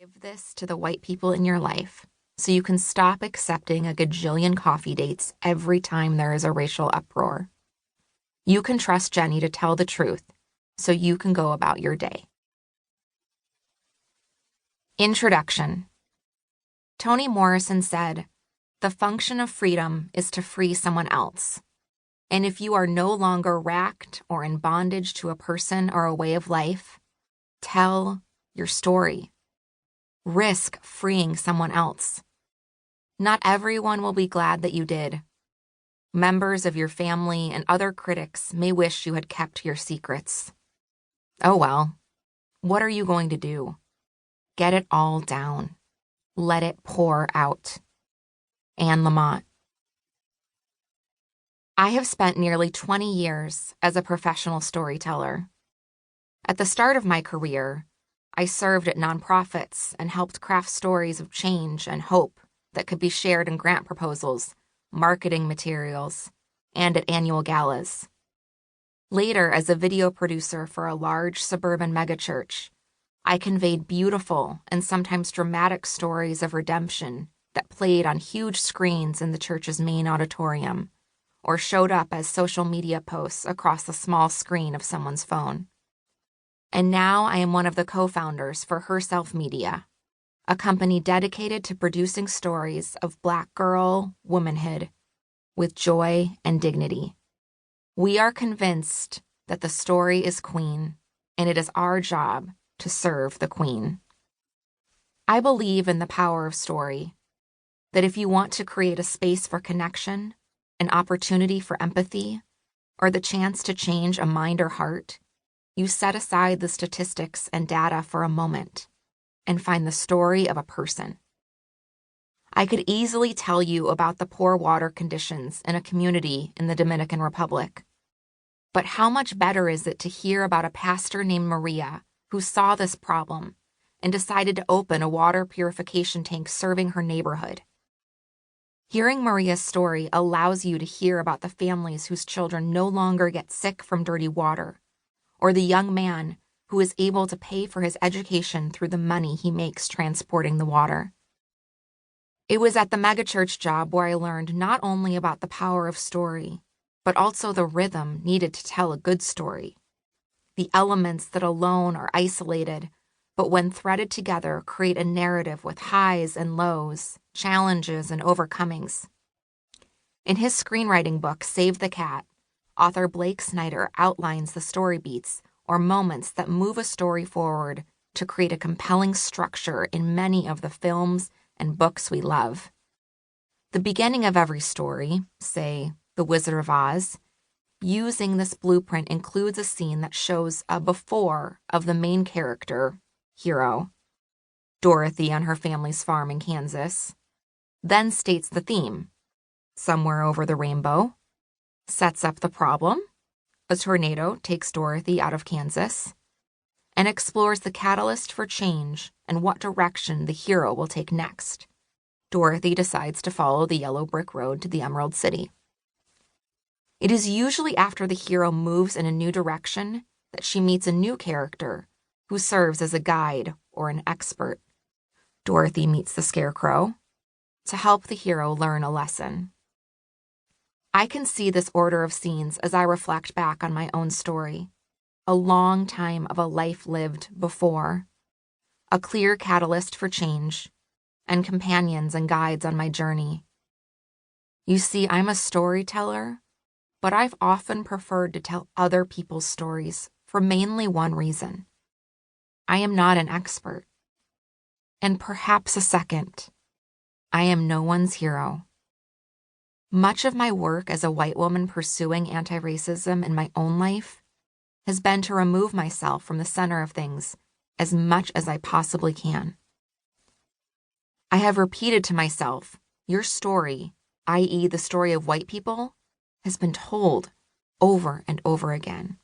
Give this to the white people in your life so you can stop accepting a gajillion coffee dates every time there is a racial uproar. You can trust Jenny to tell the truth so you can go about your day. Introduction. Toni Morrison said, "The function of freedom is to free someone else. And if you are no longer racked or in bondage to a person or a way of life, tell your story. Risk freeing someone else. Not everyone will be glad that you did. Members of your family and other critics may wish you had kept your secrets. Oh well, what are you going to do? Get it all down. Let it pour out." Anne Lamott. I have spent nearly 20 years as a professional storyteller. At the start of my career, I served at nonprofits and helped craft stories of change and hope that could be shared in grant proposals, marketing materials, and at annual galas. Later, as a video producer for a large suburban megachurch, I conveyed beautiful and sometimes dramatic stories of redemption that played on huge screens in the church's main auditorium, or showed up as social media posts across the small screen of someone's phone. And now I am one of the co-founders for Herself Media, a company dedicated to producing stories of Black girl womanhood with joy and dignity. We are convinced that the story is queen, and it is our job to serve the queen. I believe in the power of story, that if you want to create a space for connection, an opportunity for empathy, or the chance to change a mind or heart, you set aside the statistics and data for a moment and find the story of a person. I could easily tell you about the poor water conditions in a community in the Dominican Republic. But how much better is it to hear about a pastor named Maria who saw this problem and decided to open a water purification tank serving her neighborhood? Hearing Maria's story allows you to hear about the families whose children no longer get sick from dirty water, or the young man who is able to pay for his education through the money he makes transporting the water. It was at the megachurch job where I learned not only about the power of story, but also the rhythm needed to tell a good story. The elements that alone are isolated, but when threaded together create a narrative with highs and lows, challenges and overcomings. In his screenwriting book, Save the Cat, author Blake Snyder outlines the story beats or moments that move a story forward to create a compelling structure in many of the films and books we love. The beginning of every story, say The Wizard of Oz, using this blueprint includes a scene that shows a before of the main character, hero, Dorothy on her family's farm in Kansas, then states the theme, somewhere over the rainbow, sets up the problem, a tornado takes Dorothy out of Kansas, and explores the catalyst for change and what direction the hero will take next. Dorothy decides to follow the yellow brick road to the Emerald City. It is usually after the hero moves in a new direction that she meets a new character who serves as a guide or an expert. Dorothy meets the Scarecrow to help the hero learn a lesson. I can see this order of scenes as I reflect back on my own story, a long time of a life lived before, a clear catalyst for change, and companions and guides on my journey. You see, I'm a storyteller, but I've often preferred to tell other people's stories for mainly one reason. I am not an expert. And perhaps a second, I am no one's hero. Much of my work as a white woman pursuing anti-racism in my own life has been to remove myself from the center of things as much as I possibly can. I have repeated to myself, your story, i.e., the story of white people, has been told over and over again.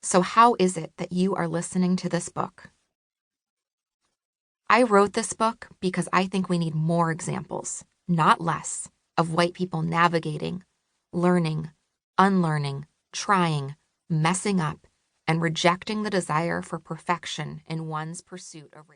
So how is it that you are listening to this book? I wrote this book because I think we need more examples, not less, of white people navigating, learning, unlearning, trying, messing up, and rejecting the desire for perfection in one's pursuit of race.